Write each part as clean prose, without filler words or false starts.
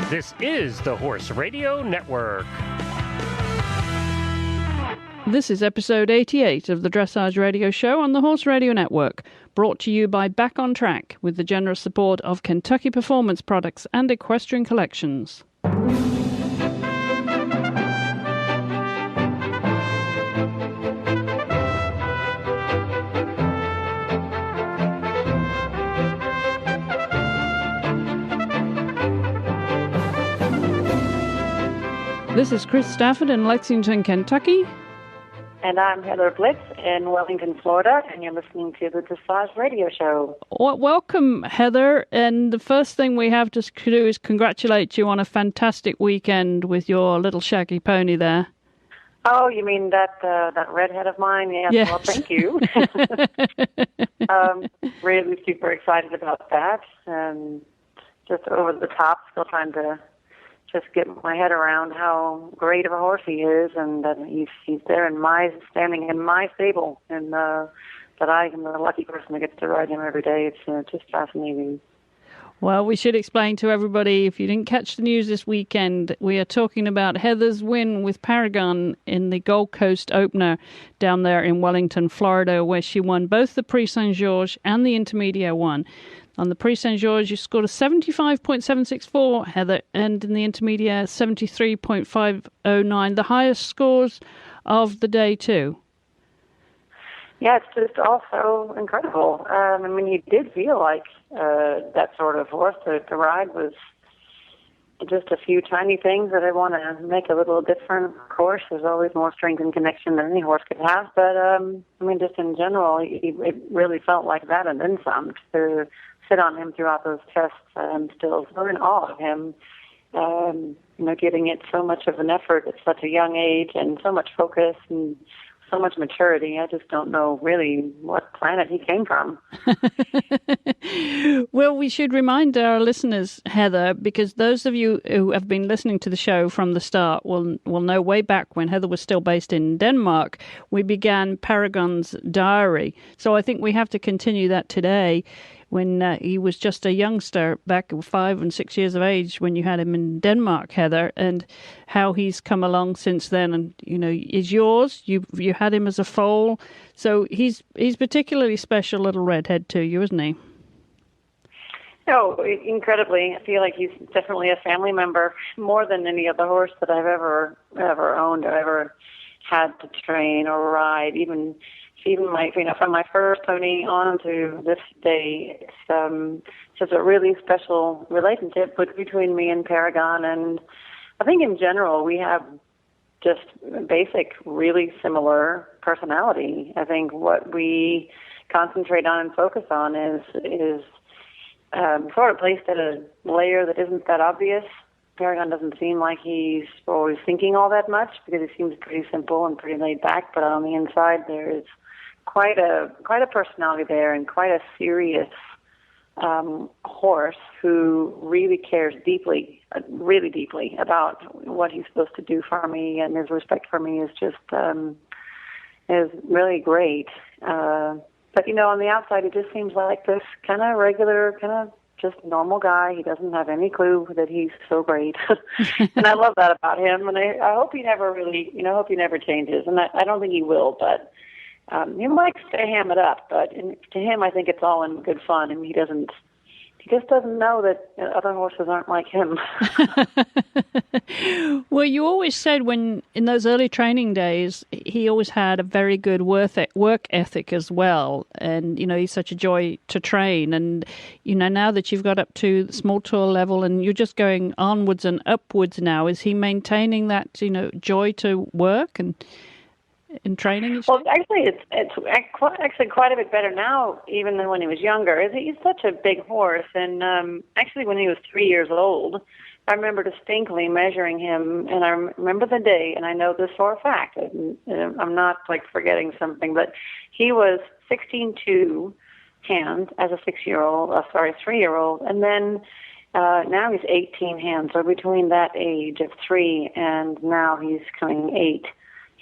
This is the Horse Radio Network. This is episode 88 of the Dressage Radio Show on the Horse Radio Network, brought to you by Back on Track with the generous support of Kentucky Performance Products and Equestrian Collections. This is Chris Stafford in Lexington, Kentucky. And I'm Heather Blitz in Wellington, Florida, and you're listening to the Dressage Radio Show. Well, welcome, Heather. And the first thing we have to do is congratulate you on a fantastic weekend with your little shaggy pony there. Oh, you mean that redhead of mine? Yes. Well, thank you. Really super excited about that. Just over the top, still trying to just get my head around how great of a horse he is, and that he's there standing in my stable, and that I am the lucky person that gets to ride him every day. It's just fascinating. Well, we should explain to everybody, if you didn't catch the news this weekend, we are talking about Heather's win with Paragon in the Gold Coast opener down there in Wellington, Florida, where she won both the Prix Saint-Georges and the Intermediate one. On the Prix Saint-Georges, you scored a 75.764, Heather, and in the Intermediate, 73.509, the highest scores of the day, too. Yeah, it's just also incredible. I mean, he did feel like that sort of horse. The ride was just a few tiny things that I want to make a little different. Of course, there's always more strength and connection than any horse could have. But, I mean, just in general, it really felt like that and then some. To sit on him throughout those tests, I'm still so in awe of him. Giving it so much of an effort at such a young age and so much focus and so much maturity. I just don't know really what planet he came from. Well, we should remind our listeners, Heather, because those of you who have been listening to the show from the start will know way back when Heather was still based in Denmark, we began Paragon's diary. So I think we have to continue that today, when he was just a youngster back 5 and 6 years of age when you had him in Denmark, Heather, and how he's come along since then. And, is yours. You had him as a foal. So he's particularly special little redhead to you, isn't he? Oh, incredibly. I feel like he's definitely a family member, more than any other horse that I've ever owned or ever had to train or ride. Even my, from my first pony on to this day, it's just a really special relationship between me and Paragon. And I think in general, we have just basic, really similar personality. I think what we concentrate on and focus on is sort of placed at a layer that isn't that obvious. Paragon doesn't seem like he's always thinking all that much because he seems pretty simple and pretty laid back, but on the inside there is quite a personality there, and quite a serious horse who really cares really deeply about what he's supposed to do for me, and his respect for me is just is really great. But on the outside, it just seems like this kind of regular, kind of just normal guy. He doesn't have any clue that he's so great, and I love that about him. And I hope he never really, hope he never changes. And I don't think he will, but. He likes to ham it up, but to him, I think it's all in good fun, and he just doesn't know that other horses aren't like him. Well, you always said when in those early training days, he always had a very good work ethic as well, and he's such a joy to train. And now that you've got up to the small tour level, and you're just going onwards and upwards now, is he maintaining that joy to work and in training? Well, actually, it's actually quite a bit better now, even than when he was younger. He's such a big horse, and actually, when he was 3 years old, I remember distinctly measuring him, and I remember the day, and I know this for a fact. I'm not forgetting something, but he was 16.2 hands as a 3-year-old, and then now he's 18 hands. So between that age of 3 and now he's coming 8.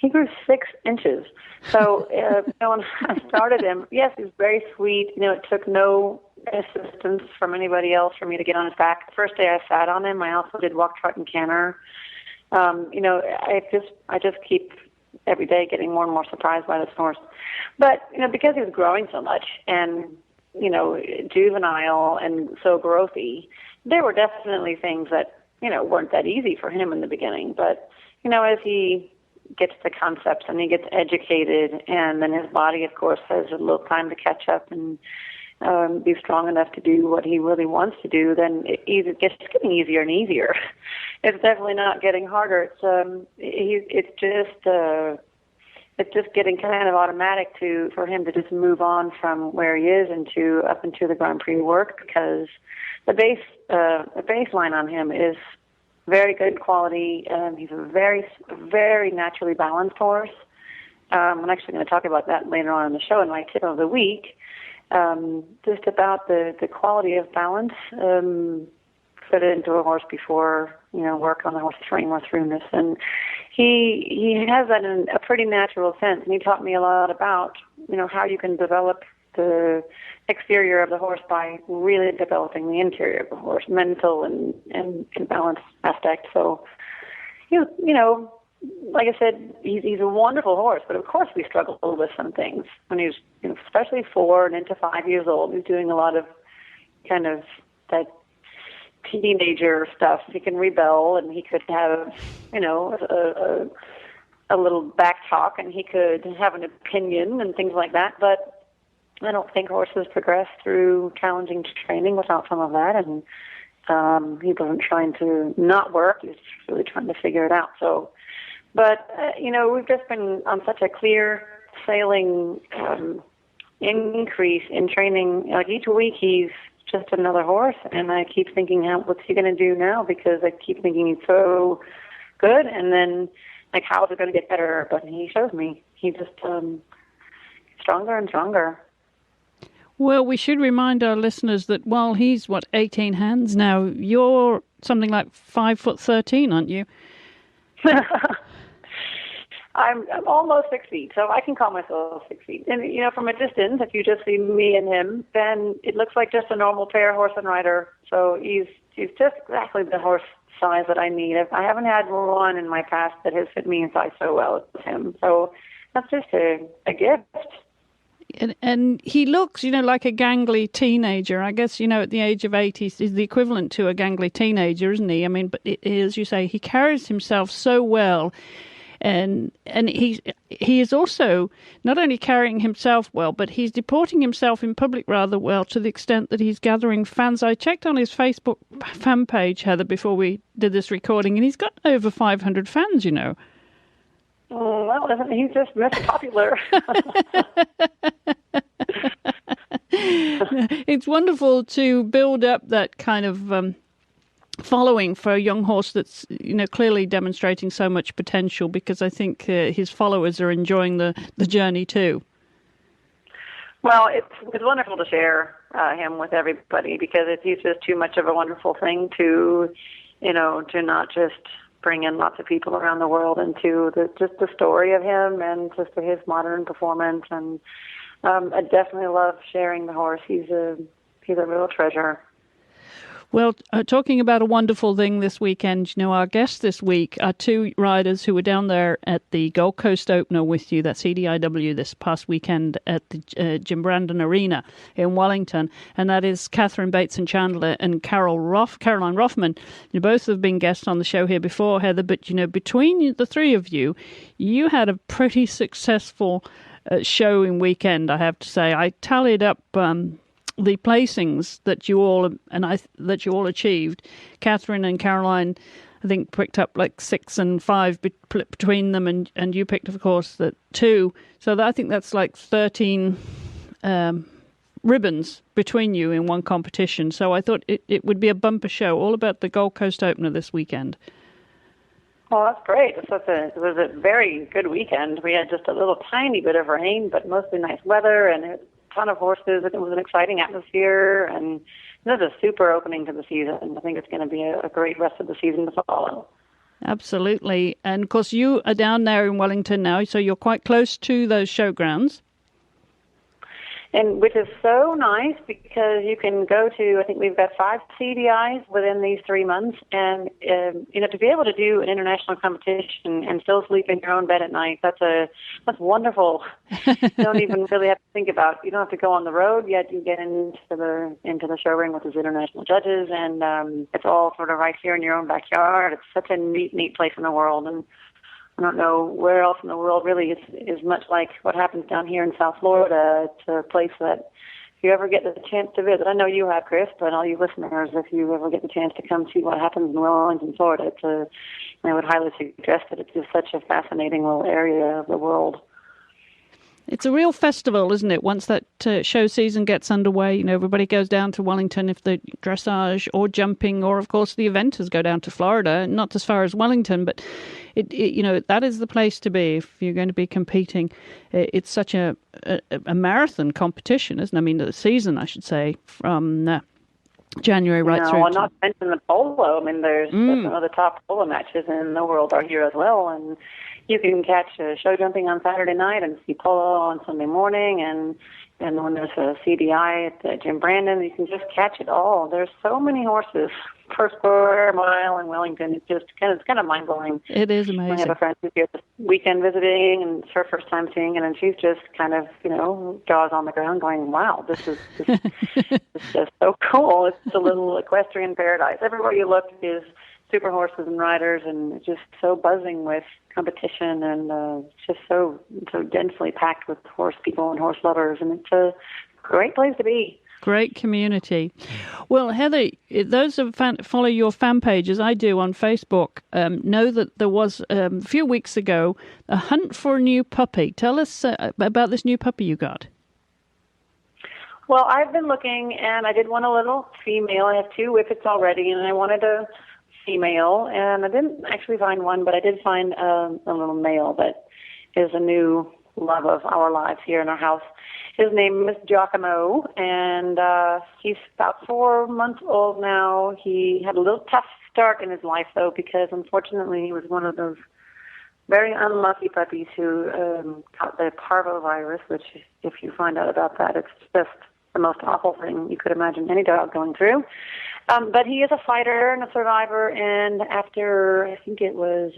He grew 6 inches. So when I started him, yes, he was very sweet. It took no assistance from anybody else for me to get on his back. The first day I sat on him, I also did walk, trot, and canter. I just keep every day getting more and more surprised by this horse. But, because he was growing so much and, juvenile and so growthy, there were definitely things that, weren't that easy for him in the beginning. But, as he gets the concepts and he gets educated, and then his body, of course, has a little time to catch up and be strong enough to do what he really wants to do, then it's getting easier and easier. It's definitely not getting harder. It's just getting kind of automatic for him to just move on from where he is up into the Grand Prix work, because the baseline on him is very good quality. He's a very, very naturally balanced horse. I'm actually going to talk about that later on in the show in my tip of the week. Just about the quality of balance put into a horse before, work on the horse's frame or throughness. And he has that in a pretty natural sense. And he taught me a lot about, how you can develop the exterior of the horse by really developing the interior of the horse, mental and balance aspect. So, like I said, he's a wonderful horse, but of course we struggle with some things. When he's, especially 4 and into 5 years old, he's doing a lot of kind of that teenager stuff. He can rebel, and he could have, a little back talk, and he could have an opinion and things like that. But I don't think horses progress through challenging training without some of that. And he wasn't trying to not work; he was really trying to figure it out. So. But, we've just been on such a clear sailing increase in training. Like each week he's just another horse, and I keep thinking, what's he going to do now? Because I keep thinking he's so good, and then, how is it going to get better? But he shows me. He's just stronger and stronger. Well, we should remind our listeners that while he's, 18 hands now, you're something like 5'13", aren't you? I'm almost 6 feet, so I can call myself 6 feet. And, from a distance, if you just see me and him, then it looks like just a normal pair, horse and rider. So he's just exactly the horse size that I need. I haven't had one in my past that has fit me in size so well as him. So that's just a gift. And he looks, like a gangly teenager. I guess, at the age of 8, he's the equivalent to a gangly teenager, isn't he? I mean, but as you say, he carries himself so well. And he is also not only carrying himself well, but he's deporting himself in public rather well, to the extent that he's gathering fans. I checked on his Facebook fan page, Heather, before we did this recording, and he's got over 500 fans, Oh, well, he's just Mr. Popular. It's wonderful to build up that kind of following for a young horse that's clearly demonstrating so much potential, because I think his followers are enjoying the journey too. Well, it's wonderful to share him with everybody, because he's just too much of a wonderful thing to not just bring in lots of people around the world into just the story of him and just his modern performance. And I definitely love sharing the horse. He's a real treasure. Well, talking about a wonderful thing this weekend, our guests this week are 2 riders who were down there at the Gold Coast Opener with you. That's EDIW this past weekend at the Jim Brandon Arena in Wellington. And that is Catherine Bateson Chandler and Caroline Rothman. You both have been guests on the show here before, Heather, but, between the 3 of you, you had a pretty successful showing weekend, I have to say. I tallied up the placings that you all achieved. Catherine and Caroline, I think, picked up 6 and 5 between them, and you picked, of course, the 2. So I think that's 13 ribbons between you in one competition. So I thought it would be a bumper show, all about the Gold Coast Opener this weekend. Well, that's great. It was a very good weekend. We had just a little tiny bit of rain, but mostly nice weather, and a ton of horses. It was an exciting atmosphere, and this is a super opening to the season. I think it's going to be a great rest of the season to follow. Absolutely. And of course, you are down there in Wellington now, so you're quite close to those showgrounds. And which is so nice because you can go to, I think we've got 5 CDIs within these 3 months. And, to be able to do an international competition and still sleep in your own bed at night, that's wonderful. You don't even really have to think about, you don't have to go on the road, yet you get into the show ring with these international judges. And it's all sort of right here in your own backyard. It's such a neat place in the world. And I don't know where else in the world really is much like what happens down here in South Florida. It's a place that if you ever get the chance to visit, I know you have, Chris, but all you listeners, if you ever get the chance to come see what happens in Wellington, Florida, I would highly suggest it. It's just such a fascinating little area of the world. It's a real festival, isn't it? Once that show season gets underway, everybody goes down to Wellington if the dressage or jumping, or of course the eventers go down to Florida, not as far as Wellington, but that is the place to be if you're going to be competing. It's such a marathon competition, isn't it? I mean, the season, I should say, from January right through. Well, not to mention the polo. I mean, there's some of the top polo matches in the world are here as well, and you can catch show jumping on Saturday night and see polo on Sunday morning, and when there's a CDI at Jim Brandon, you can just catch it all. There's so many horses per square mile in Wellington. It's kind of mind blowing. It is amazing. I have a friend who's here this weekend visiting, and it's her first time seeing it, and she's just kind of jaws on the ground, going, "Wow, this is just so cool." It's a little equestrian paradise. Everywhere you look is super horses and riders, and it's just so buzzing with competition, and just so densely packed with horse people and horse lovers, and it's a great place to be. Great community. Well, Heather, those who follow your fan page, as I do on Facebook, know that there was, a few weeks ago, a hunt for a new puppy. Tell us about this new puppy you got. Well, I've been looking, and I did want a little female. I have 2 whippets already, and I wanted a female, and I didn't actually find one, but I did find a little male that is a new love of our lives here in our house. His name is Giacomo, and he's about 4 months old now. He had a little tough start in his life, though, because unfortunately he was one of those very unlucky puppies who got the parvovirus, which, if you find out about that, it's just the most awful thing you could imagine any dog going through. But he is a fighter and a survivor, and after, I think it was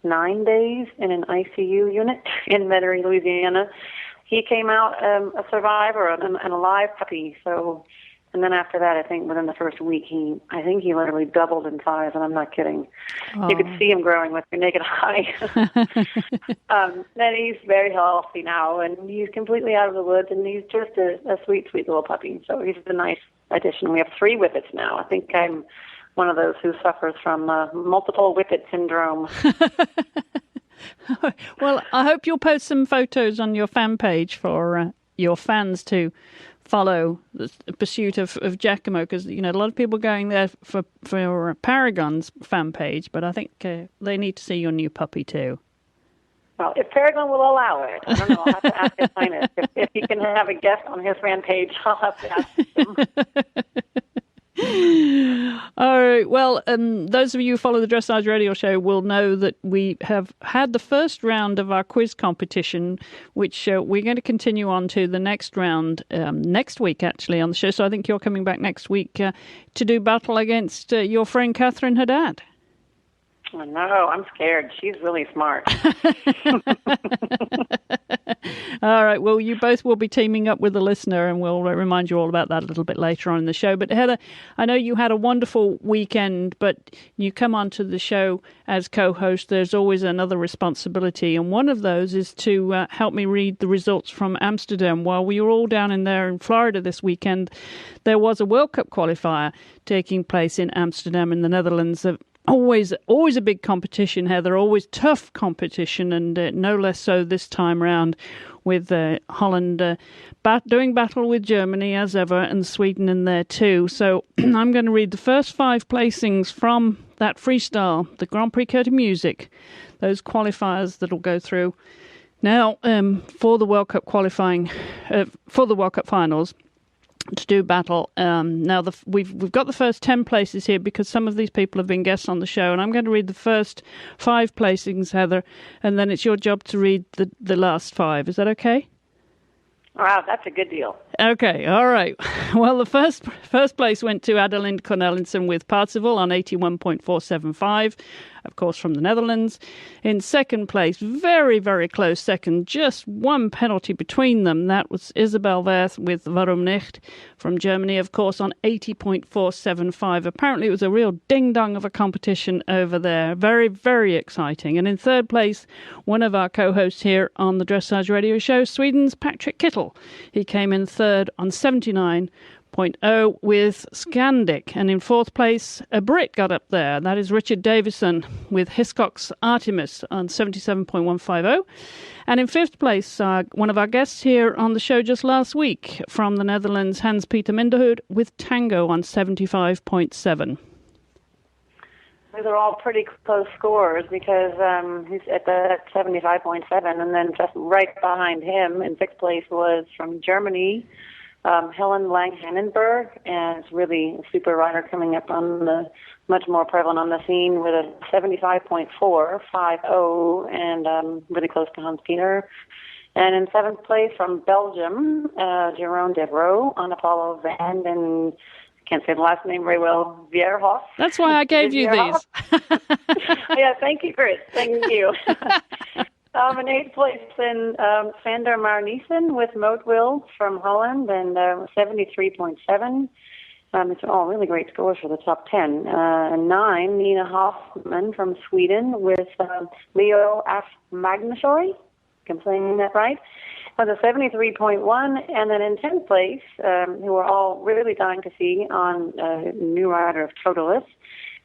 9 days in an ICU unit in Metairie, Louisiana, he came out a survivor and a live puppy. So, and then after that, I think within the first week, he literally doubled in size, and I'm not kidding. Oh. You could see him growing with your naked eye. Then he's very healthy now, and he's completely out of the woods, and he's just a sweet, sweet little puppy. So he's a nice addition. We have 3 whippets now. I think I'm one of those who suffers from multiple whippet syndrome. Well, I hope you'll post some photos on your fan page for your fans to follow the pursuit of Giacomo, because a lot of people are going there for Paragon's fan page, but I think they need to see your new puppy too. Well, if Paragon will allow it, I don't know. I'll have to ask his highness if he can have a guest on his fan page. I'll have to ask him. All right. Well, those of you who follow the Dressage Radio Show will know that we have had the first round of our quiz competition, which we're going to continue on to the next round next week, actually, on the show. So I think you're coming back next week to do battle against your friend Catherine Haddad. Oh, no, I'm scared. She's really smart. All right. Well, you both will be teaming up with the listener, and we'll remind you all about that a little bit later on in the show. But Heather, I know you had a wonderful weekend, but you come onto the show as co-host. There's always another responsibility, and one of those is to help me read the results from Amsterdam. While we were all down in Florida this weekend, there was a World Cup qualifier taking place in Amsterdam in the Netherlands. Always a big competition, Heather, always tough competition, and no less so this time round with Holland doing battle with Germany as ever, and Sweden in there too. So I'm going to read the first 5 placings from that freestyle, the Grand Prix Curtain Music, those qualifiers that'll go through. Now, for the World Cup qualifying, for the World Cup finals, to do battle. Now, we've got the first 10 places here because some of these people have been guests on the show, and I'm going to read the first 5 placings, Heather, and then it's your job to read the last 5. Is that okay? Wow, that's a good deal. Okay, all right. Well, the first place went to Adelind Cornelissen with Parzival on 81.475, of course, from the Netherlands. In second place, very, very close second, just one penalty between them. That was Isabel Werth with Warum nicht from Germany, of course, on 80.475. Apparently, it was a real ding-dong of a competition over there. Very, very exciting. And in third place, one of our co-hosts here on the Dressage Radio Show, Sweden's Patrick Kittel. He came in third on 79.0 with Scandic. And in fourth place, a Brit got up there. That is Richard Davison with Hiscox Artemis on 77.150. And in fifth place, one of our guests here on the show just last week from the Netherlands, Hans-Peter Minderhood with Tango on 75.7. Those are all pretty close scores because he's at the 75.7, and then just right behind him in sixth place was from Germany, Helen Lang-Hannenberg, and it's really a super rider coming up on the much more prevalent on the scene with a 75.450 and really close to Hans Peter. And in seventh place from Belgium, Jeroen de Bro on Apollo Van and can't say the last name very well, Vierhoff. That's why I gave you these. Yeah, thank you, Chris. Thank you. In eighth place, in Sander Marnissen with Mootwill from Holland, and 73.7. It's all really great scores for the top 10. And 9, Nina Hoffman from Sweden with Leo F. Magnushoy. I'm saying that right. With a 73.1, and then in 10th place, who we're all really dying to see on new rider of Totalis,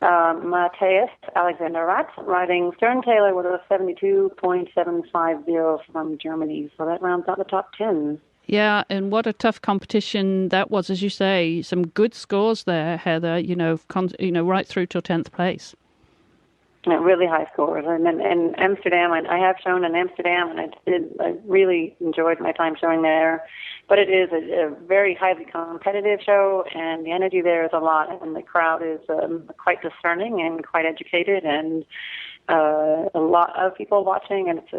Matthias Alexander Ratz, riding Stern Taylor with a 72.750 from Germany. So that rounds out the top 10. Yeah, and what a tough competition that was, as you say. Some good scores there, Heather, right through to 10th place. Really high scores. And then in Amsterdam, I have shown in Amsterdam, and I really enjoyed my time showing there. But it is a very highly competitive show, and the energy there is a lot, and the crowd is quite discerning and quite educated, and a lot of people watching, and it's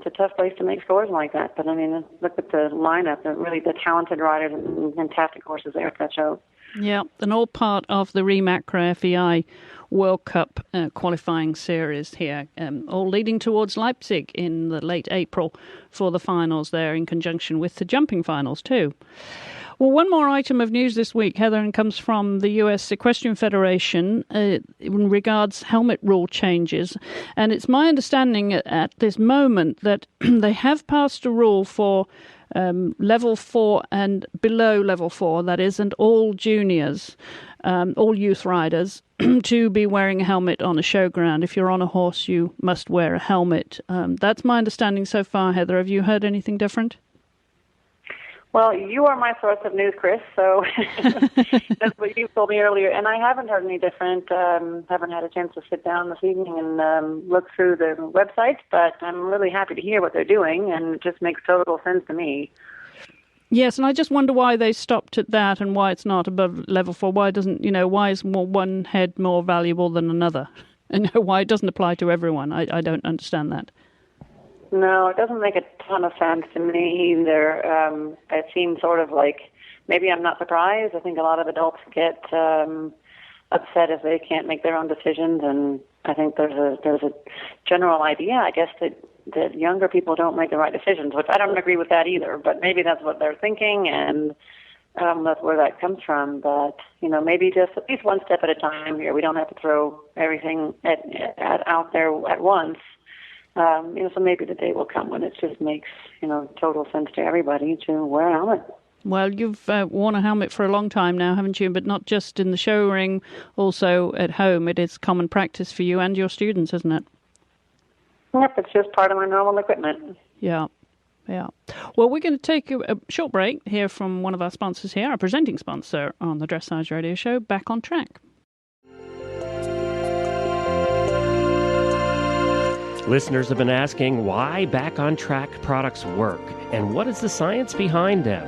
a tough place to make scores like that. But I mean, look at the lineup, the talented riders and fantastic horses there at that show. Yeah, and all part of the Remacra FEI World Cup qualifying series here, all leading towards Leipzig in the late April for the finals there in conjunction with the jumping finals too. Well, one more item of news this week, Heather, and comes from the U.S. Equestrian Federation in regards helmet rule changes. And it's my understanding at this moment that they have passed a rule for level 4 and below level 4, that is, and all juniors, all youth riders, to be wearing a helmet on a showground. If you're on a horse, you must wear a helmet. That's my understanding so far, Heather. Have you heard anything different? Well, you are my source of news, Chris, so that's what you told me earlier. And I haven't heard any different. Haven't had a chance to sit down this evening and look through the website, but I'm really happy to hear what they're doing, and it just makes total sense to me. Yes, and I just wonder why they stopped at that and why it's not above level 4. Why is one head more valuable than another? And why it doesn't apply to everyone. I don't understand that. No, it doesn't make a ton of sense to me either. It seems sort of like, maybe I'm not surprised. I think a lot of adults get upset if they can't make their own decisions, and I think there's a general idea, I guess, that younger people don't make the right decisions, which I don't agree with that either, but maybe that's what they're thinking, and that's where that comes from. But, maybe just at least one step at a time here. We don't have to throw everything out there at once. So maybe the day will come when it just makes, total sense to everybody to wear a helmet. Well, you've worn a helmet for a long time now, haven't you? But not just in the show ring, also at home. It is common practice for you and your students, isn't it? Yep, it's just part of my normal equipment. Yeah. Well, we're going to take a short break, hear from one of our sponsors here, our presenting sponsor on the Dressage Radio Show, Back on Track. Listeners have been asking why Back on Track products work and what is the science behind them.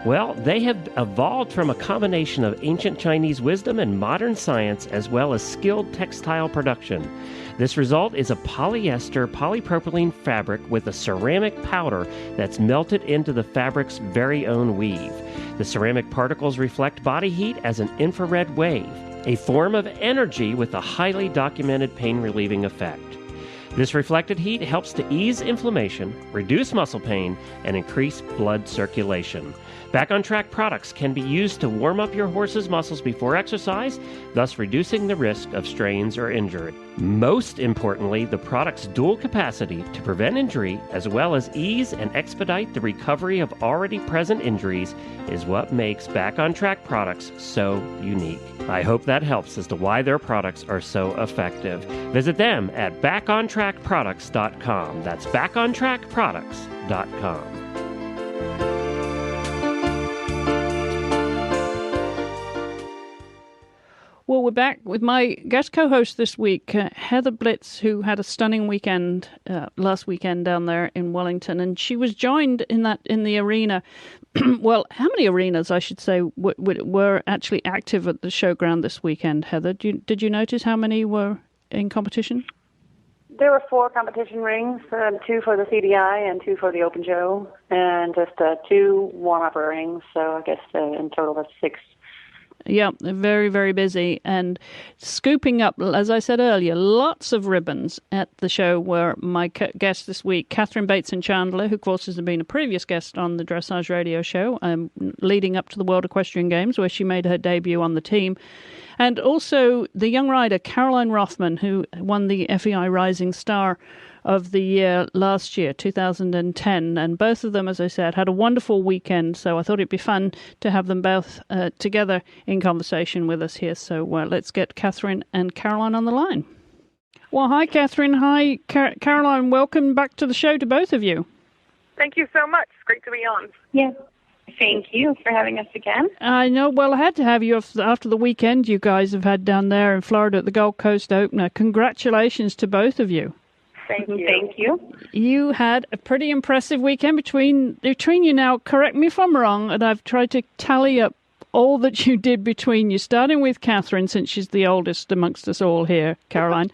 Well, they have evolved from a combination of ancient Chinese wisdom and modern science, as well as skilled textile production. This result is a polyester polypropylene fabric with a ceramic powder that's melted into the fabric's very own weave. The ceramic particles reflect body heat as an infrared wave, a form of energy with a highly documented pain-relieving effect. This reflected heat helps to ease inflammation, reduce muscle pain, and increase blood circulation. Back on Track products can be used to warm up your horse's muscles before exercise, thus reducing the risk of strains or injury. Most importantly, the product's dual capacity to prevent injury as well as ease and expedite the recovery of already present injuries is what makes Back on Track products so unique. I hope that helps as to why their products are so effective. Visit them at backontrackproducts.com. That's backontrackproducts.com. Well, we're back with my guest co-host this week, Heather Blitz, who had a stunning weekend last weekend down there in Wellington, and she was joined in the arena. Well, how many arenas, I should say, were actually active at the showground this weekend, Heather? Did you notice how many were in competition? There were 4 competition rings, 2 for the CDI and 2 for the Open Show, and just 2 warm-up rings. So I guess in total that's 6. Yeah, very, very busy. And scooping up, as I said earlier, lots of ribbons at the show were my guests this week, Catherine Bateson-Chandler, who, of course, has been a previous guest on the Dressage radio show, leading up to the World Equestrian Games, where she made her debut on the team. And also the young rider, Caroline Rothman, who won the FEI Rising Star of the year last year, 2010. And both of them, as I said, had a wonderful weekend. So I thought it'd be fun to have them both together in conversation with us here. So let's get Catherine and Caroline on the line. Well, hi, Catherine. Hi, Caroline. Welcome back to the show to both of you. Thank you so much. It's great to be on. Yeah. Thank you for having us again. I know. Well, I had to have you after the weekend you guys have had down there in Florida at the Gold Coast Opener. Congratulations to both of you. Thank you. Thank you. You had a pretty impressive weekend between you now. Correct me if I'm wrong, and I've tried to tally up all that you did between you, starting with Catherine, since she's the oldest amongst us all here, Caroline.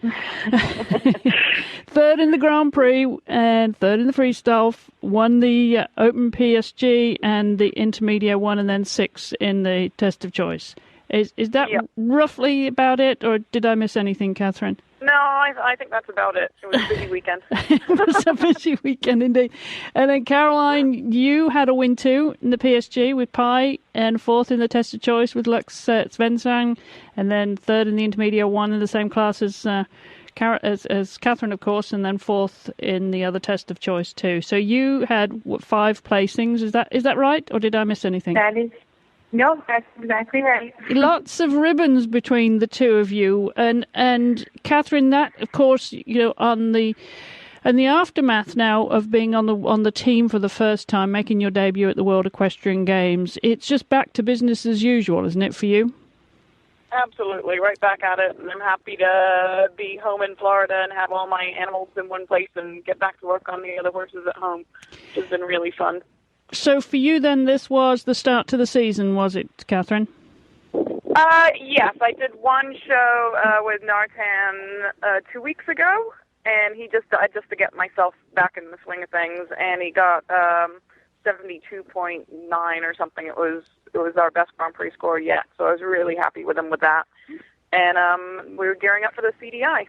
Third in the Grand Prix and third in the freestyle, won the Open PSG and the Intermedia one, and then 6th in the Test of Choice. Is that roughly about it, or did I miss anything, Catherine? No, I think that's about it. It was a busy weekend. It was a busy weekend indeed. And then, Caroline, you had a win too in the PSG with Pi, and 4th in the Test of Choice with Lux Svensson, and then 3rd in the Intermedia one in the same class as Catherine, of course, and then 4th in the other Test of Choice too. So you had 5 placings. Is that right, or did I miss anything? No, that's exactly right. Lots of ribbons between the two of you, and Catherine. That, of course, on the aftermath now of being on the team for the first time, making your debut at the World Equestrian Games. It's just back to business as usual, isn't it, for you? Absolutely, right back at it. And I'm happy to be home in Florida and have all my animals in one place and get back to work on the other horses at home, which has been really fun. So for you then, this was the start to the season, was it, Catherine? Yes, I did one show with Nartan 2 weeks ago, and just to get myself back in the swing of things, and he got 72.9 or something. It was our best Grand Prix score yet, so I was really happy with him with that. And we were gearing up for the CDI.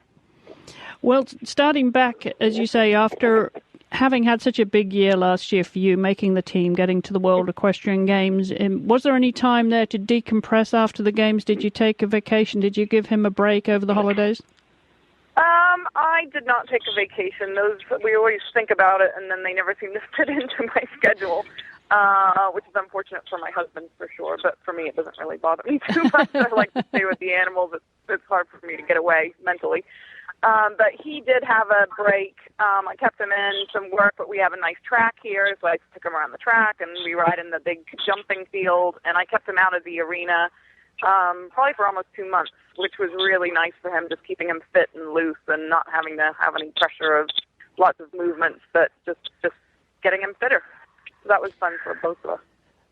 Well, starting back, as you say, after having had such a big year last year for you, making the team, getting to the World Equestrian Games, was there any time there to decompress after the Games? Did you take a vacation? Did you give him a break over the holidays? I did not take a vacation. We always think about it, and then they never seem to fit into my schedule, which is unfortunate for my husband for sure, but for me it doesn't really bother me too much. I like to stay with the animals. It's hard for me to get away mentally. But he did have a break. I kept him in some work, but we have a nice track here, so I took him around the track, and we ride in the big jumping field, and I kept him out of the arena probably for almost 2 months, which was really nice for him, just keeping him fit and loose and not having to have any pressure of lots of movements, but just getting him fitter. So that was fun for both of us.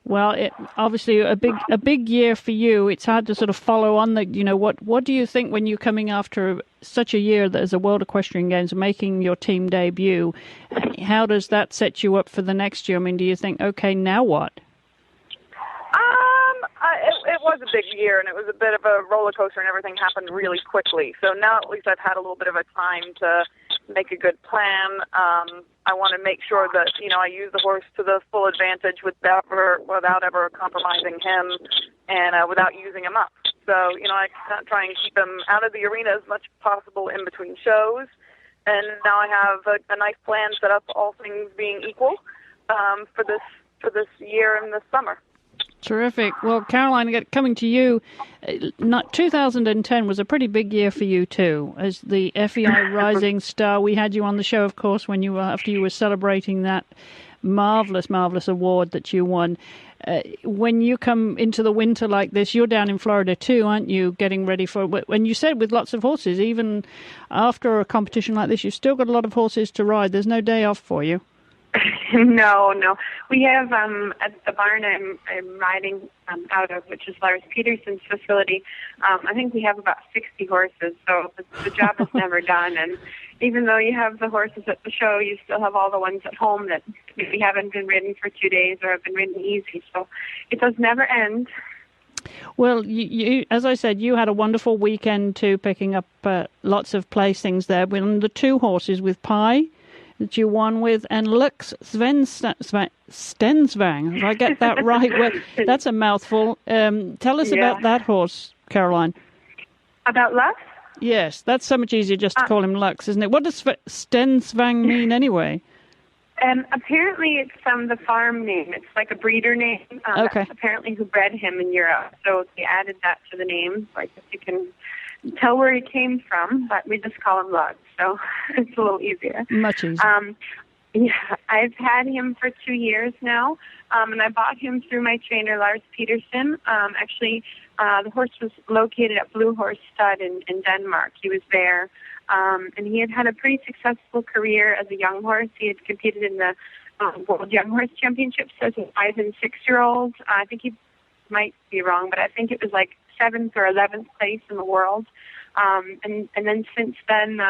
Well, obviously a big year for you. It's hard to sort of follow on the, what do you think when you're coming after such a year as the World Equestrian Games, making your team debut? How does that set you up for the next year? I mean, do you think, okay, now what? It was a big year, and it was a bit of a roller coaster, and everything happened really quickly. So now at least I've had a little bit of a time to make a good plan. I want to make sure that, I use the horse to the full advantage without ever compromising him and without using him up. So, I try and keep him out of the arena as much as possible in between shows. And now I have a nice plan set up, all things being equal, for this year and this summer. Terrific. Well, Caroline, coming to you, 2010 was a pretty big year for you too. As the FEI Rising Star, we had you on the show, of course, after you were celebrating that marvelous award that you won. When you come into the winter like this, you're down in Florida too, aren't you? Getting ready for. When you said with lots of horses, even after a competition like this, you've still got a lot of horses to ride. There's no day off for you. No. We have at the barn I'm riding out of, which is Lars Peterson's facility. I think we have about 60 horses, so the job is never done. And even though you have the horses at the show, you still have all the ones at home that maybe haven't been ridden for 2 days or have been ridden easy. So it does never end. Well, you, as I said, you had a wonderful weekend too, picking up lots of placings there. With the two horses with Pi that you won with, and Lux Stensvang, if I get that right. Well, that's a mouthful. Tell us about that horse, Caroline. About Lux? Yes, that's so much easier just to call him Lux, isn't it? What does Stensvang mean anyway? Apparently it's the farm name. It's like a breeder name. Okay. That's apparently who bred him in Europe. So they added that to the name. So I guess you can tell where he came from, but we just call him Lux. So it's a little easier. Much easier. Yeah, I've had him for 2 years now, and I bought him through my trainer, Lars Peterson. Actually, the horse was located at Blue Horse Stud in Denmark. He was there, and he had a pretty successful career as a young horse. He had competed in the World Young Horse Championships as a 5- and 6-year-old. I think he might be wrong, but I think it was like 7th or 11th place in the world. And then since then,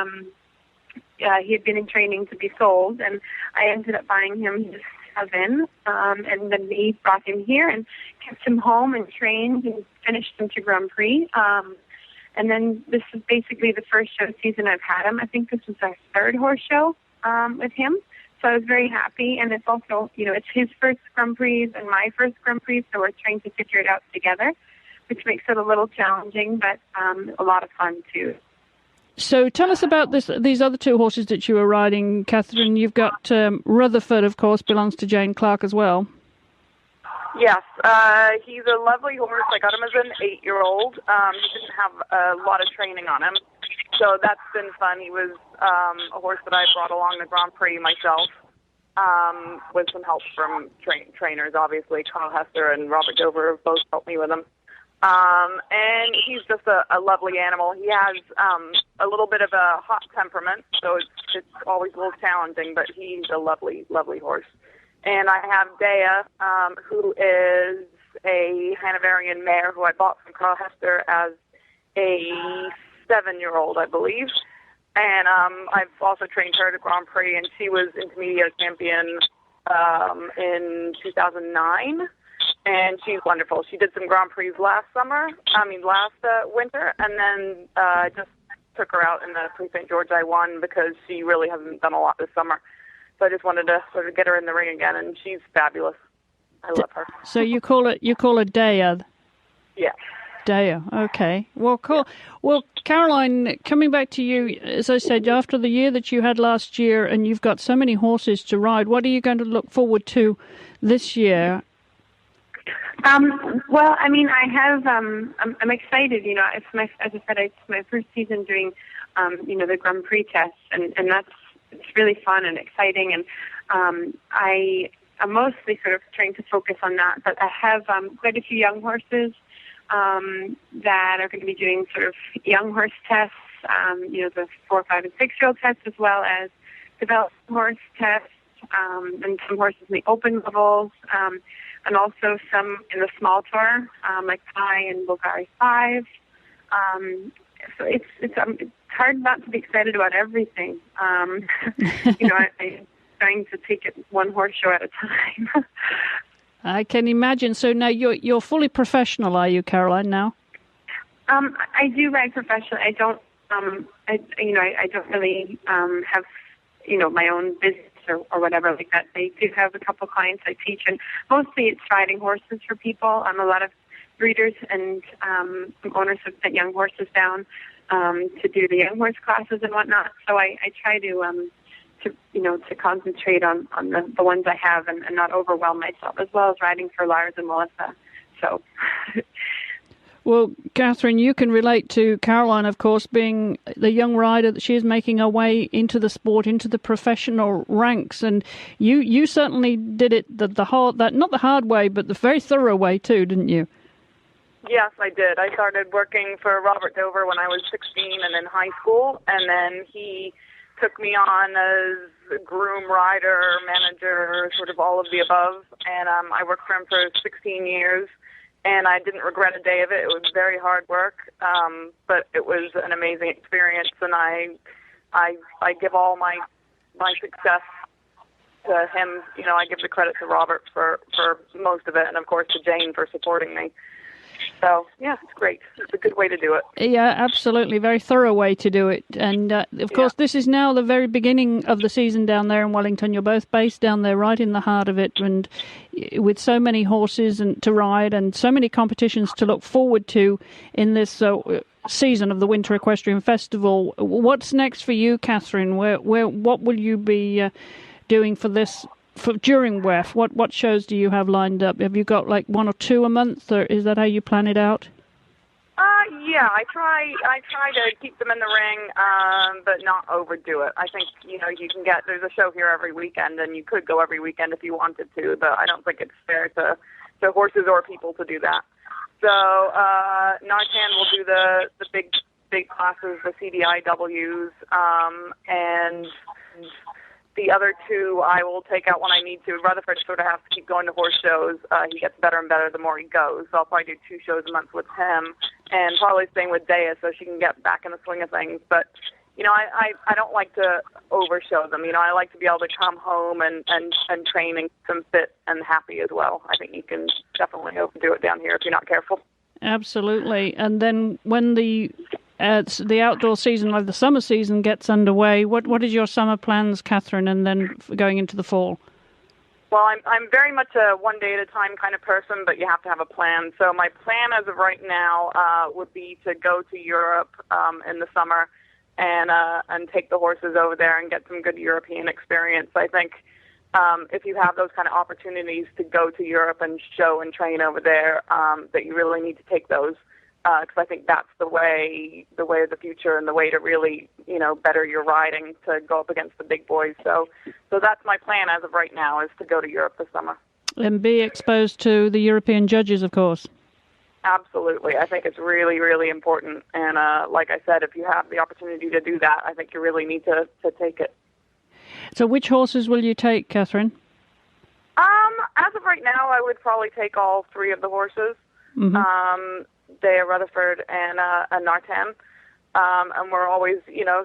he had been in training to be sold, and I ended up buying him his cousin, and then we brought him here and kept him home and trained and finished him to Grand Prix. And then this is basically the first show season I've had him. I think this was our 3rd horse show with him. So I was very happy, and it's also, it's his first Grand Prix and my first Grand Prix, so we're trying to figure it out together, which makes it a little challenging, but a lot of fun too. So tell us about these other two horses that you were riding, Catherine. You've got Rutherford, of course, belongs to Jane Clark as well. Yes, he's a lovely horse. I got him as an 8-year-old. He didn't have a lot of training on him, so that's been fun. He was a horse that I brought along the Grand Prix myself, with some help from trainers, obviously. Carl Hester and Robert Dover have both helped me with him. And he's just a lovely animal. He has a little bit of a hot temperament, so it's always a little challenging, but he's a lovely, lovely horse. And I have Dea, who is a Hanoverian mare who I bought from Carl Hester as a 7-year-old, I believe. And I've also trained her to Grand Prix, and she was intermediate champion in 2009. And she's wonderful. She did some Grand Prix last winter, and then just took her out in the Prix St. George I won because she really hasn't done a lot this summer. So I just wanted to sort of get her in the ring again, and she's fabulous. I love her. So you call it Dea? Yeah. Dea, okay. Well, cool. Yeah. Well, Caroline, coming back to you, as I said, after the year that you had last year, and you've got so many horses to ride, what are you going to look forward to this year? Well, I mean, I have, I'm excited, as I said, it's my first season doing, the Grand Prix tests, and it's really fun and exciting, and I'm mostly sort of trying to focus on that, but I have quite a few young horses that are going to be doing sort of young horse tests, the 4, 5, and 6-year-old tests, as well as developed horse tests, and some horses in the open levels. and also some in the small tour, like Pi and Bulgari 5. So it's hard not to be excited about everything. I'm trying to take it one horse show at a time. I can imagine. So now you're fully professional, are you, Caroline? Now, I do ride professionally. I don't. I don't really have my own business or whatever like that. I do have a couple clients I teach, and mostly it's riding horses for people. A lot of breeders and owners have sent young horses down to do the young horse classes and whatnot. So I try to concentrate on the ones I have and not overwhelm myself, as well as riding for Lars and Melissa. So. Well, Catherine, you can relate to Caroline, of course, being the young rider that she is making her way into the sport, into the professional ranks, and you certainly did it not the hard way, but the very thorough way too, didn't you? Yes, I did. I started working for Robert Dover when I was 16 and in high school, and then he took me on as groom, rider, manager, sort of all of the above, and I worked for him for 16 years. And I didn't regret a day of it. It was very hard work, but it was an amazing experience. And I give all my success to him. I give the credit to Robert for most of it, and of course to Jane for supporting me. So, yeah, it's great. It's a good way to do it. Yeah, absolutely. Very thorough way to do it. And, of course, this is now the very beginning of the season down there in Wellington. You're both based down there right in the heart of it, and with so many horses to ride and so many competitions to look forward to in this season of the Winter Equestrian Festival. What's next for you, Catherine? What will you be doing for this? During WEF, what shows do you have lined up? Have you got like one or two a month, or is that how you plan it out? Yeah, I try to keep them in the ring, but not overdo it. I think you can there's a show here every weekend, and you could go every weekend if you wanted to, but I don't think it's fair to horses or people to do that. So Narcan will do the big classes, the CDIWs, and the other two I will take out when I need to. Rutherford sort of has to keep going to horse shows. He gets better and better the more he goes. So I'll probably do 2 shows a month with him, and probably staying with Dea so she can get back in the swing of things. But, I don't like to overshow them. I like to be able to come home and train and keep them fit and happy as well. I think you can definitely overdo it down here if you're not careful. Absolutely. And then when the outdoor season, like the summer season, gets underway, what is your summer plans, Catherine, and then going into the fall? Well, I'm very much a one day at a time kind of person, but you have to have a plan. So my plan as of right now would be to go to Europe in the summer and take the horses over there and get some good European experience. I think if you have those kind of opportunities to go to Europe and show and train over there, that you really need to take those. Because I think that's the way of the future and the way to really, better your riding to go up against the big boys. So that's my plan as of right now, is to go to Europe this summer. And be exposed to the European judges, of course. Absolutely. I think it's really, really important. And like I said, if you have the opportunity to do that, I think you really need to take it. So which horses will you take, Catherine? As of right now, I would probably take all 3 of the horses. Mm-hmm. Dea, Rutherford, and Nartan. And we're always,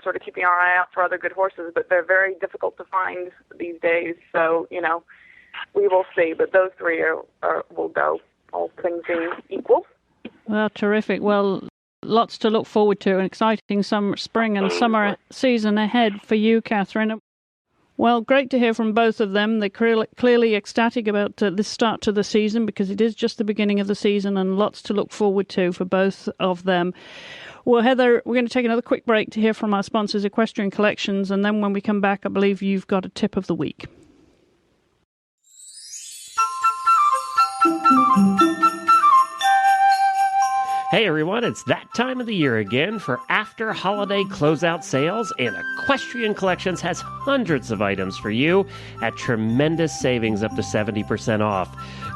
sort of keeping our eye out for other good horses, but they're very difficult to find these days. So, we will see. But those 3 will go, all things being equal. Well, terrific. Well, lots to look forward to. An exciting spring and summer season ahead for you, Catherine. Well, great to hear from both of them. They're clearly ecstatic about this start to the season, because it is just the beginning of the season and lots to look forward to for both of them. Well, Heather, we're going to take another quick break to hear from our sponsors, Equestrian Collections, and then when we come back, I believe you've got a tip of the week. Hey everyone, it's that time of the year again for after holiday closeout sales, and Equestrian Collections has hundreds of items for you at tremendous savings up to 70% off.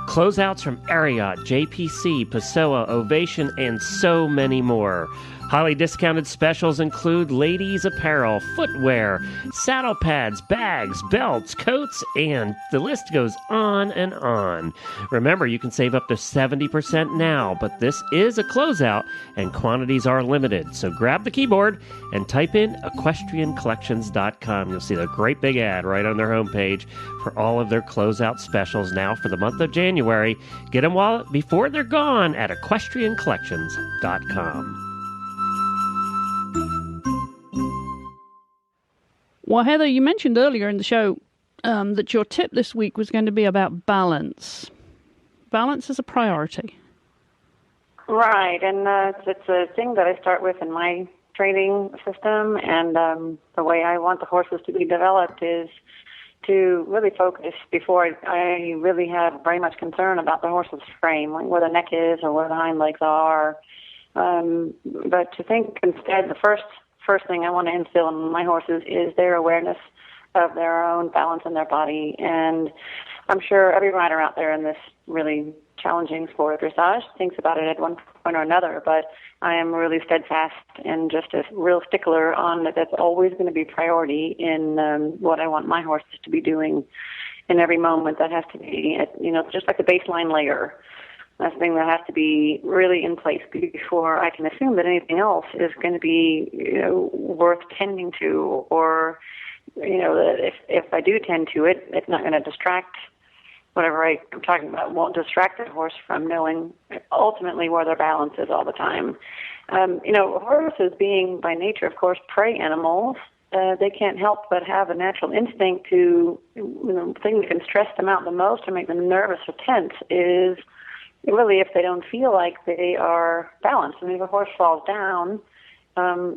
Closeouts from Ariat, JPC, Pessoa, Ovation, and so many more. Highly discounted specials include ladies' apparel, footwear, saddle pads, bags, belts, coats, and the list goes on and on. Remember, you can save up to 70% now, but this is a closeout and quantities are limited. So grab the keyboard and type in equestriancollections.com. You'll see the great big ad right on their homepage for all of their closeout specials now for the month of January. Get them before they're gone at equestriancollections.com. Well, Heather, you mentioned earlier in the show that your tip this week was going to be about balance. Balance is a priority. Right, and it's a thing that I start with in my training system, and the way I want the horses to be developed is to really focus before I really have very much concern about the horse's frame, like where the neck is or where the hind legs are. But to think instead, the first thing I want to instill in my horses is their awareness of their own balance in their body. And I'm sure every rider out there in this really challenging sport of dressage thinks about it at one point or another, but I am really steadfast and just a real stickler on that. That's always going to be priority in what I want my horses to be doing in every moment. That has to be, just like the baseline layer. That's something that has to be really in place before I can assume that anything else is going to be worth tending to, or that if I do tend to it, it's not going to distract whatever I'm talking about. Won't distract the horse from knowing ultimately where their balance is all the time. Horses being by nature, of course, prey animals, they can't help but have a natural instinct to, the thing that can stress them out the most or make them nervous or tense is really if they don't feel like they are balanced. I mean, if a horse falls down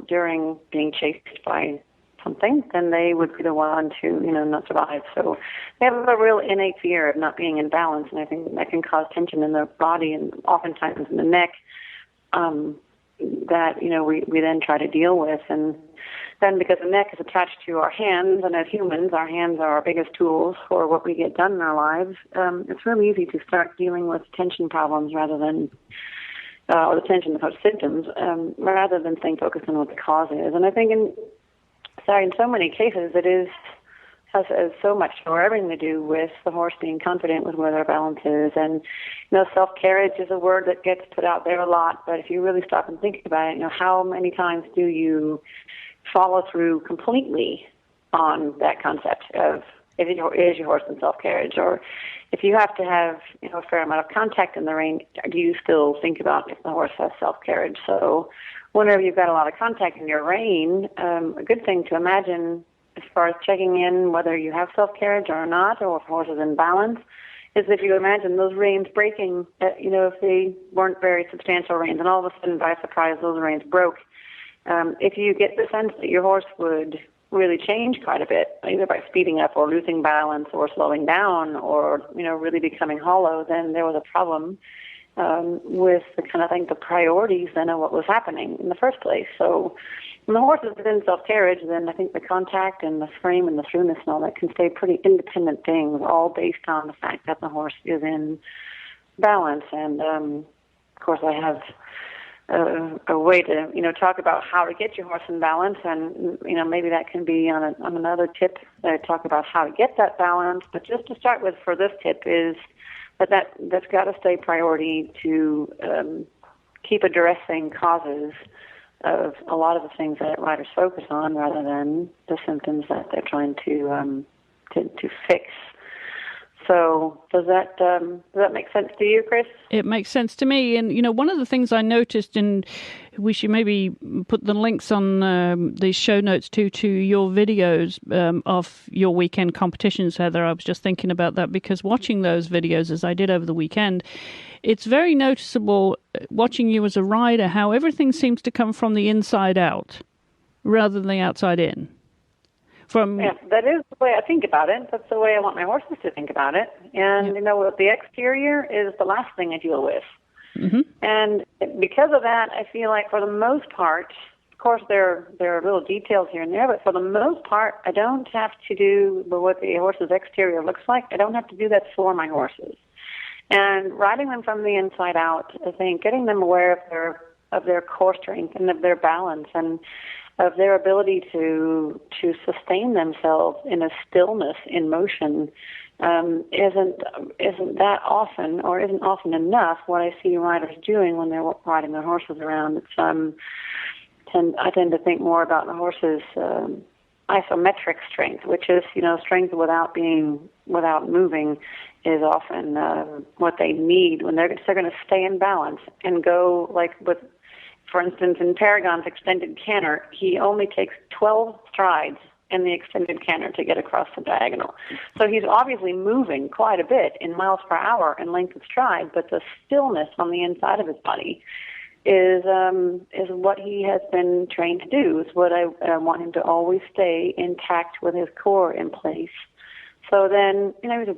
during being chased by something, then they would be the one to, not survive. So they have a real innate fear of not being in balance, and I think that can cause tension in their body and oftentimes in the neck that, we then try to deal with. And then because the neck is attached to our hands, and as humans, our hands are our biggest tools for what we get done in our lives, it's really easy to start dealing with tension problems rather than, or the tension of symptoms, rather than staying focused on what the cause is. And I think in so many cases it has so much or everything to do with the horse being confident with where their balance is. And, self-carriage is a word that gets put out there a lot, but if you really stop and think about it, how many times do you follow through completely on that concept of is your horse in self-carriage? Or if you have to have a fair amount of contact in the rein, do you still think about if the horse has self-carriage? So whenever you've got a lot of contact in your rein, a good thing to imagine as far as checking in whether you have self-carriage or not, or if the horse is in balance, is if you imagine those reins breaking, if they weren't very substantial reins, and all of a sudden, by surprise, those reins broke. If you get the sense that your horse would really change quite a bit, either by speeding up or losing balance or slowing down or, really becoming hollow, then there was a problem with the priorities then of what was happening in the first place. So when the horse is in self-carriage, then I think the contact and the frame and the throughness and all that can stay pretty independent things, all based on the fact that the horse is in balance. And, of course, I have a way to, talk about how to get your horse in balance, and, maybe that can be on another tip that I talk about how to get that balance. But just to start with for this tip is that's got to stay priority to keep addressing causes of a lot of the things that riders focus on rather than the symptoms that they're trying to fix. So does that make sense to you, Chris? It makes sense to me. And, one of the things I noticed, and we should maybe put the links on the show notes to your videos of your weekend competitions, Heather. I was just thinking about that because watching those videos, as I did over the weekend, it's very noticeable watching you as a rider how everything seems to come from the inside out rather than the outside in. Yeah, that is the way I think about it. That's the way I want my horses to think about it. And, the exterior is the last thing I deal with. Mm-hmm. And because of that, I feel like for the most part, of course, there are little details here and there, but for the most part, I don't have to do what the horse's exterior looks like. I don't have to do that for my horses. And riding them from the inside out, I think getting them aware of their their core strength and of their balance and of their ability to sustain themselves in a stillness in motion isn't that often, or isn't often enough, what I see riders doing when they're riding their horses around. It's I tend to think more about the horse's isometric strength, which is, strength without moving, is often what they need when they're going to stay in balance and go, like with, for instance, in Paragon's extended canter, he only takes 12 strides in the extended canter to get across the diagonal. So he's obviously moving quite a bit in miles per hour and length of stride, but the stillness on the inside of his body is what he has been trained to do. Is what I want him to always stay intact with his core in place. So then, he's an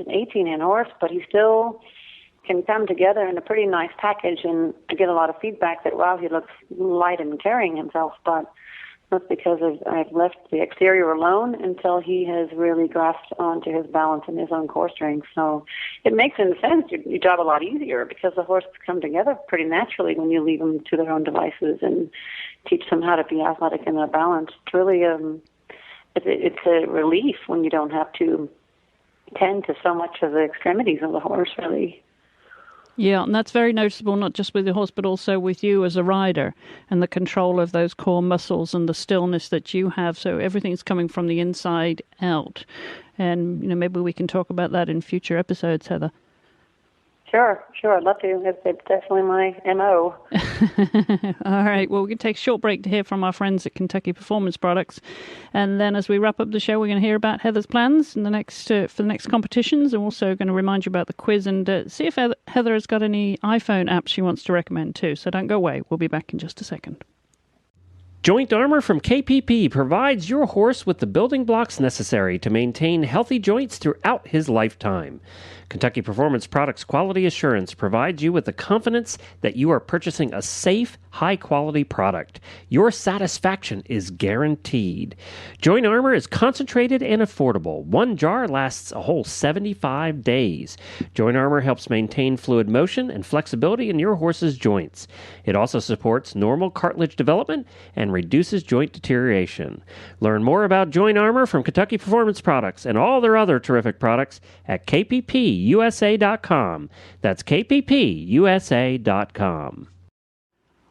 18-in horse, but he still can come together in a pretty nice package, and I get a lot of feedback that, wow, he looks light and carrying himself, but that's because I've left the exterior alone until he has really grasped onto his balance and his own core strength. So it makes, in a sense, your job a lot easier, because the horses come together pretty naturally when you leave them to their own devices and teach them how to be athletic in their balance. It's really it's a relief when you don't have to tend to so much of the extremities of the horse, really. Yeah, and that's very noticeable, not just with the horse, but also with you as a rider, and the control of those core muscles and the stillness that you have. So everything's coming from the inside out. And, maybe we can talk about that in future episodes, Heather. Sure. I'd love to. It's definitely my MO. All right. Well, we can take a short break to hear from our friends at Kentucky Performance Products. And then as we wrap up the show, we're going to hear about Heather's plans in the next for the next competitions. And also going to remind you about the quiz and see if Heather has got any iPhone apps she wants to recommend too. So don't go away. We'll be back in just a second. Joint Armor from KPP provides your horse with the building blocks necessary to maintain healthy joints throughout his lifetime. Kentucky Performance Products Quality Assurance provides you with the confidence that you are purchasing a safe, high-quality product. Your satisfaction is guaranteed. Joint Armor is concentrated and affordable. One jar lasts a whole 75 days. Joint Armor helps maintain fluid motion and flexibility in your horse's joints. It also supports normal cartilage development and reduces joint deterioration. Learn more about Joint Armor from Kentucky Performance Products and all their other terrific products at kppusa.com. That's kppusa.com.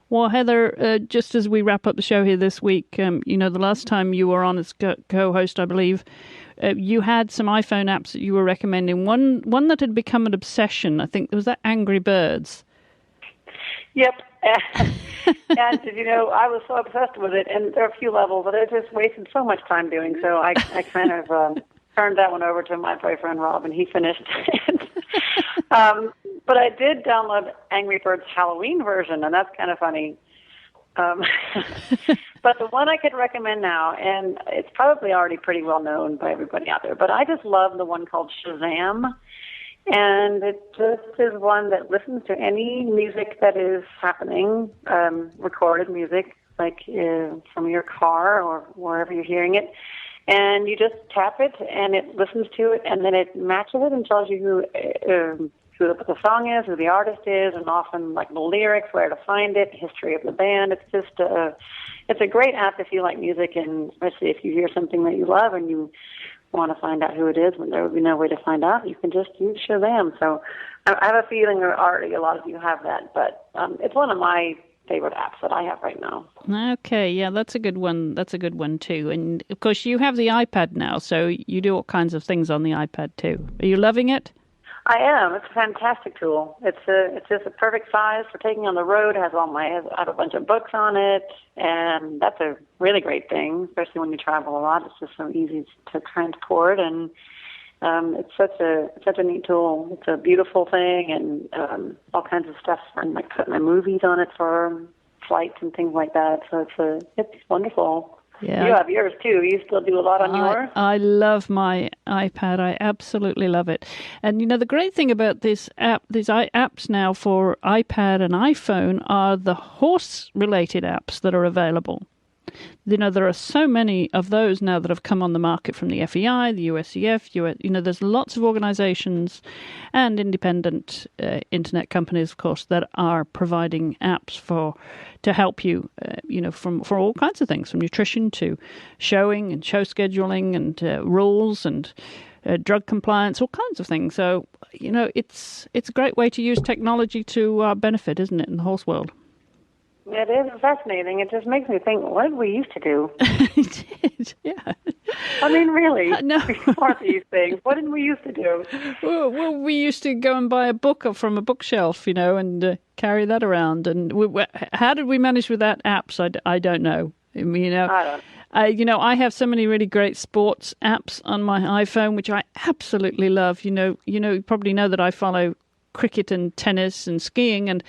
Well, Heather, just as we wrap up the show here this week, the last time you were on as co-host, I believe, you had some iPhone apps that you were recommending. One that had become an obsession, I think, was that Angry Birds. Yep. And, I was so obsessed with it, and there are a few levels that I just wasted so much time doing, so I kind of turned that one over to my boyfriend, Rob, and he finished it. But I did download Angry Birds Halloween version, and that's kind of funny. But the one I could recommend now, and it's probably already pretty well known by everybody out there, but I just love the one called Shazam. And it just is one that listens to any music that is happening, recorded music, like from your car or wherever you're hearing it. And you just tap it, and it listens to it, and then it matches it and tells you who the song is, who the artist is, and often like the lyrics, where to find it, history of the band. It's just it's a great app if you like music, and especially if you hear something that you love and you want to find out who it is when there would be no way to find out. You can just use Shazam. So I have a feeling that already a lot of you have that, but it's one of my favorite apps that I have right now. Okay, yeah, that's a good one. That's a good one too. And of course, you have the iPad now, so you do all kinds of things on the iPad too. Are you loving it? I am. It's a fantastic tool. It's just a perfect size for taking on the road. It has I have a bunch of books on it, and that's a really great thing, especially when you travel a lot. It's just so easy to transport, and it's such a neat tool. It's a beautiful thing, and all kinds of stuff. And like put my movies on it for flights and things like that. So it's wonderful. Yeah. You have yours too. You still do a lot on yours? I love my iPad. I absolutely love it. And the great thing about these apps now for iPad and iPhone are the horse-related apps that are available. there are so many of those now that have come on the market from the FEI, the USEF. There's lots of organizations and independent internet companies, of course, that are providing apps to help you, for all kinds of things, from nutrition to showing and show scheduling and rules and drug compliance, all kinds of things. So, it's a great way to use technology to our benefit, isn't it, in the horse world? It is fascinating. It just makes me think, what did we used to do? It did, yeah. I mean, really, no. before these things, what did we used to do? Well, we used to go and buy a book from a bookshelf, and carry that around. And how did we manage with that apps? I don't know. I mean, I don't. I have so many really great sports apps on my iPhone, which I absolutely love. You probably know that I follow cricket and tennis and skiing, and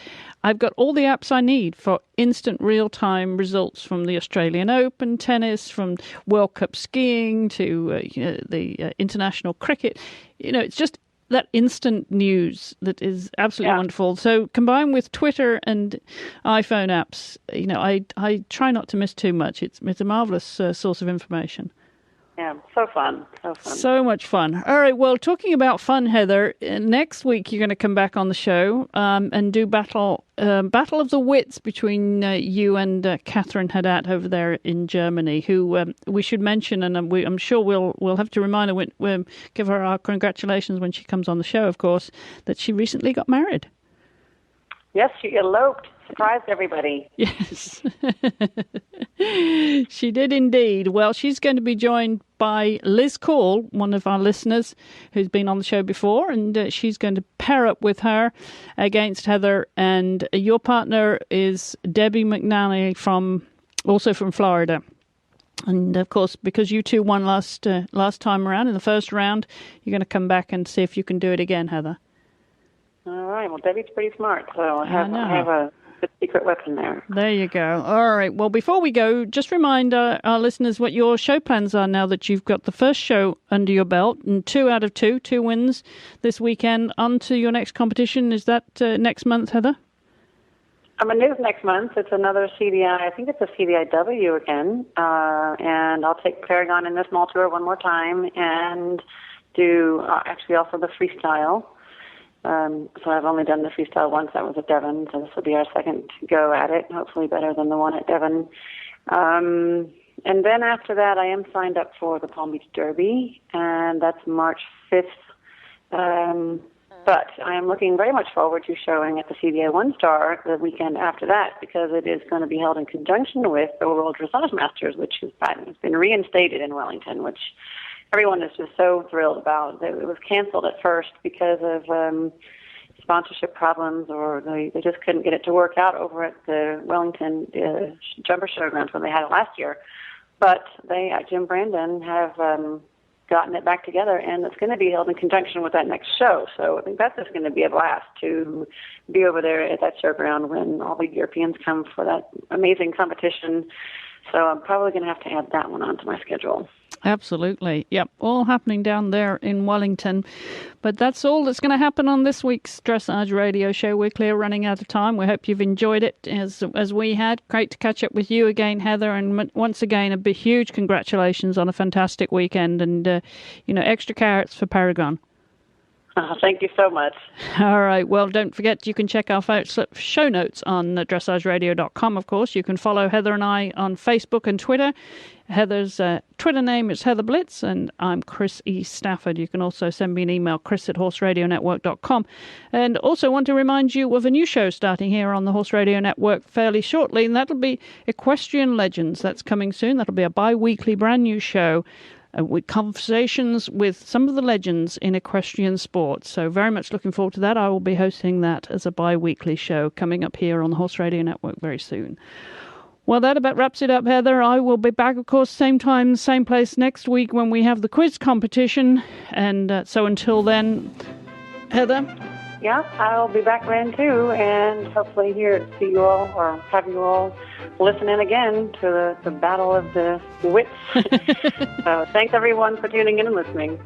I've got all the apps I need for instant real-time results from the Australian Open tennis, from World Cup skiing to the international cricket. It's just that instant news that is absolutely wonderful. So combined with Twitter and iPhone apps, I try not to miss too much. It's a marvelous source of information. Yeah, so fun. So much fun. All right, well, talking about fun, Heather, next week you're going to come back on the show and do Battle of the Wits between you and Catherine Haddad over there in Germany, who we should mention, and I'm sure we'll have to remind her, we'll give her our congratulations when she comes on the show, of course, that she recently got married. Yes, she eloped. Surprised everybody. Yes, she did indeed. Well, she's going to be joined by Liz Call, one of our listeners who's been on the show before, and she's going to pair up with her against Heather. And your partner is Debbie McNally also from Florida. And of course, because you two won last time around in the first round, you're going to come back and see if you can do it again, Heather. All right. Well, Debbie's pretty smart, so I have a good secret weapon there. There you go. All right. Well, before we go, just remind our listeners what your show plans are now that you've got the first show under your belt and 2 out of 2 wins this weekend. On to your next competition. Is that next month, Heather? It is next month. It's another CDI. I think it's a CDIW again. And I'll take Paragon in the small tour one more time and do actually also the freestyle. So I've only done the freestyle once. That was at Devon, so this will be our second go at it, hopefully better than the one at Devon. And then after that, I am signed up for the Palm Beach Derby, and that's March 5th. But I am looking very much forward to showing at the CDA One Star the weekend after that, because it is going to be held in conjunction with the World Dressage Masters, which has been reinstated in Wellington, which everyone is just so thrilled about. It was canceled at first because of sponsorship problems, or they just couldn't get it to work out over at the Wellington Jumper Showgrounds when they had it last year. But they, Jim Brandon, have gotten it back together, and it's going to be held in conjunction with that next show. So I think that's just going to be a blast to be over there at that showground when all the Europeans come for that amazing competition. So I'm probably going to have to add that one onto my schedule. Absolutely. Yep. All happening down there in Wellington. But that's all that's going to happen on this week's Dressage Radio Show. We're clear running out of time. We hope you've enjoyed it as we had. Great to catch up with you again, Heather. And once again, a big, huge congratulations on a fantastic weekend. And, extra carrots for Paragon. Thank you so much. All right. Well, don't forget you can check our show notes on dressageradio.com, of course. You can follow Heather and I on Facebook and Twitter. Heather's Twitter name is Heather Blitz, and I'm Chris E. Stafford. You can also send me an email, chris@horseradionetwork.com. And also want to remind you of a new show starting here on the Horse Radio Network fairly shortly, and that'll be Equestrian Legends. That's coming soon. That'll be a bi-weekly brand new show with conversations with some of the legends in equestrian sports. So very much looking forward to that. I will be hosting that as a bi-weekly show coming up here on the Horse Radio Network very soon. Well, that about wraps it up, Heather. I will be back, of course, same time, same place next week when we have the quiz competition. And so until then, Heather? Yeah, I'll be back then too, and hopefully see you all, or have you all listen in again to the Battle of the Wits. So thanks everyone for tuning in and listening.